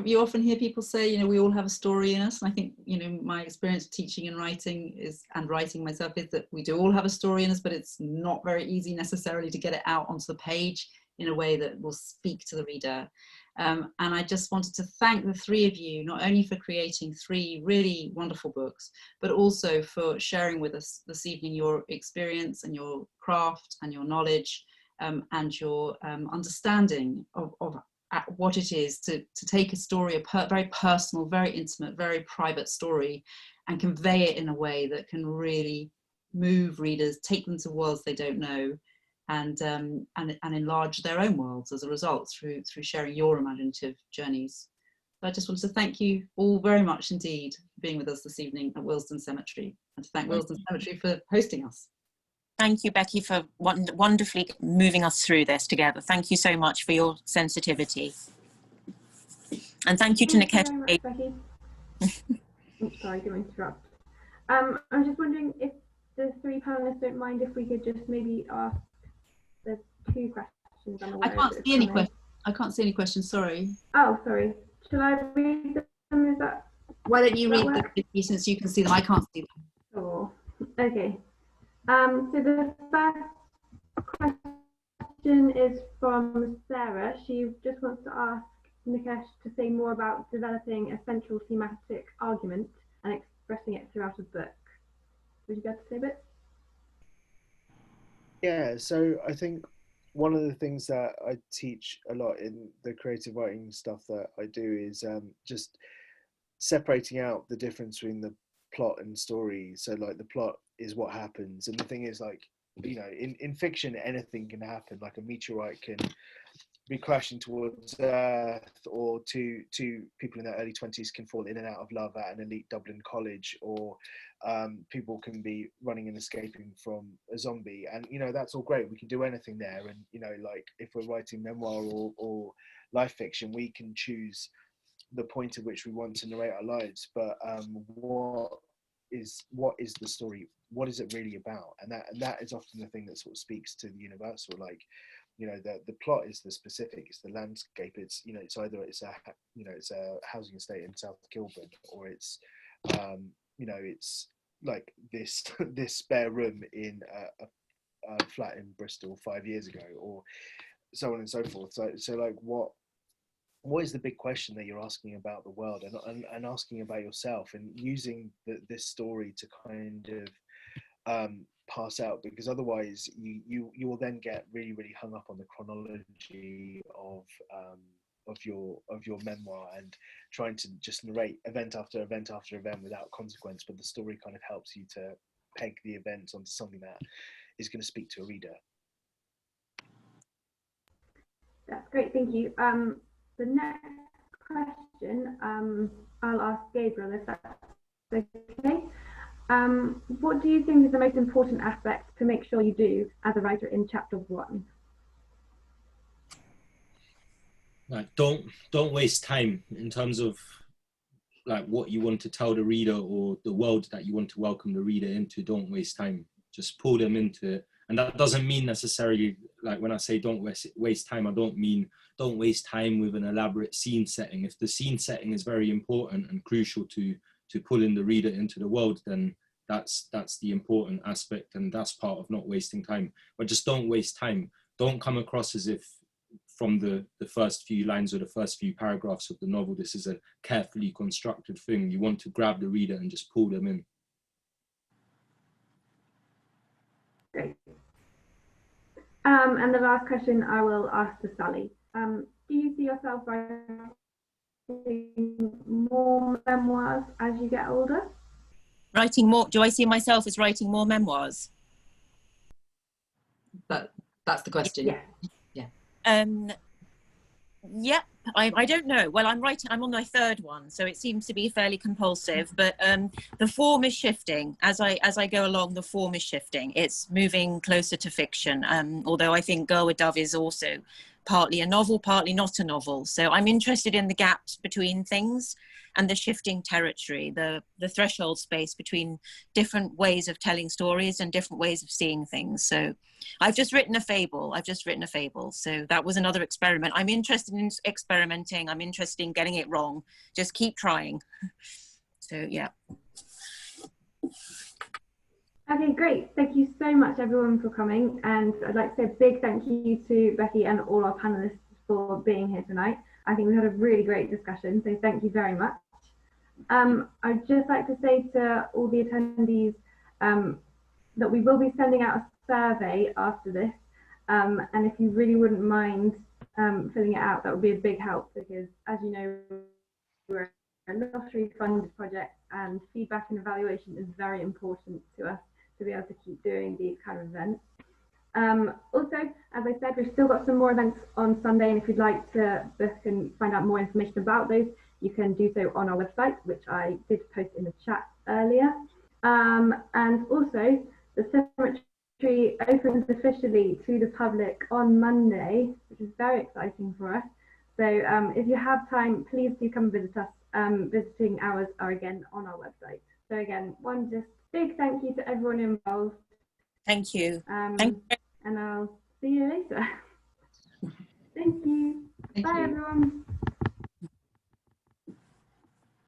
you often hear people say, we all have a story in us. And I think, my experience of teaching and writing myself is that we do all have a story in us, but it's not very easy necessarily to get it out onto the page in a way that will speak to the reader. And I just wanted to thank the three of you, not only for creating 3 really wonderful books, but also for sharing with us this evening your experience and your craft and your knowledge, and your understanding of what it is to take a story, a very personal, very intimate, very private story, and convey it in a way that can really move readers, take them to worlds they don't know, and enlarge their own worlds as a result through sharing your imaginative journeys. So I just wanted to thank you all very much indeed for being with us this evening at Willesden Cemetery, and to thank Willesden Cemetery for hosting us. Thank you, Becky, for wonderfully moving us through this together. Thank you so much for your sensitivity. And thank you to Nikesh. Thank you very much, Becky. Sorry, didn't interrupt. I was just wondering if the 3 panelists don't mind if we could just maybe ask the 2 questions. I can't see any questions. I can't see any questions, sorry. Oh, sorry. Shall I read them? Is that... Why don't you read them, since you can see them? I can't see them. Sure. Okay. So the first question is from Sarah. She just wants to ask Nikesh to say more about developing a central thematic argument and expressing it throughout a book. Would you be able to say a bit? Yeah, so I think one of the things that I teach a lot in the creative writing stuff that I do is just separating out the difference between the plot and story. So like the plot is what happens, and the thing is, like, in fiction anything can happen. Like a meteorite can be crashing towards Earth, or two people in their early 20s can fall in and out of love at an elite Dublin college, or people can be running and escaping from a zombie, and that's all great. We can do anything there, and like if we're writing memoir or life fiction, we can choose the point at which we want to narrate our lives, but what is the story? What is it really about? And that is often the thing that sort of speaks to the universal. Like, the plot is the specific, it's the landscape, it's it's either it's a housing estate in South Kilburn, or it's it's like this spare room in a flat in Bristol 5 years ago, or so on and so forth. So like what is the big question that you're asking about the world, and asking about yourself, and using this story to kind of pass out, because otherwise you will then get really, really hung up on the chronology of your memoir, and trying to just narrate event after event after event without consequence. But the story kind of helps you to peg the events onto something that is going to speak to a reader. That's great, thank you. The next question, I'll ask Gabriel if that's okay. What do you think is the most important aspect to make sure you do as a writer in chapter 1? Like, don't waste time in terms of like what you want to tell the reader, or the world that you want to welcome the reader into. Don't waste time. Just pull them into it. And that doesn't mean necessarily, like when I say don't waste time, I don't mean don't waste time with an elaborate scene setting. If the scene setting is very important and crucial to pulling the reader into the world, then That's the important aspect, and that's part of not wasting time. But just don't waste time. Don't come across as if from the first few lines or the first few paragraphs of the novel, this is a carefully constructed thing. You want to grab the reader and just pull them in. Great. And the last question I will ask to Sally. Do you see yourself writing more memoirs as you get older? Writing more, do I see myself as writing more memoirs? That's the question. Yeah. Yep, I don't know. Well, I'm on my third one, so it seems to be fairly compulsive, but the form is shifting. As I go along, the form is shifting. It's moving closer to fiction, although I think Girl with Dove is also partly a novel, partly not a novel. So I'm interested in the gaps between things and the shifting territory, the threshold space between different ways of telling stories and different ways of seeing things. So I've just written a fable. So that was another experiment. I'm interested in experimenting. I'm interested in getting it wrong. Just keep trying. So, yeah. Okay, great. Thank you so much, everyone, for coming. And I'd like to say a big thank you to Becky and all our panelists for being here tonight. I think we had a really great discussion, so thank you very much. I'd just like to say to all the attendees that we will be sending out a survey after this. And if you really wouldn't mind filling it out, that would be a big help, because as you know, we're a lottery funded project and feedback and evaluation is very important to us to be able to keep doing these kind of events. Also, as I said, we've still got some more events on Sunday, and if you'd like to book and find out more information about those, you can do so on our website, which I did post in the chat earlier. And also, the cemetery opens officially to the public on Monday, which is very exciting for us. So if you have time, please do come visit us. Visiting hours are again on our website. So again, one just big thank you to everyone involved. Thank you. And I'll see you later. Thank you. Thank Bye, you. everyone.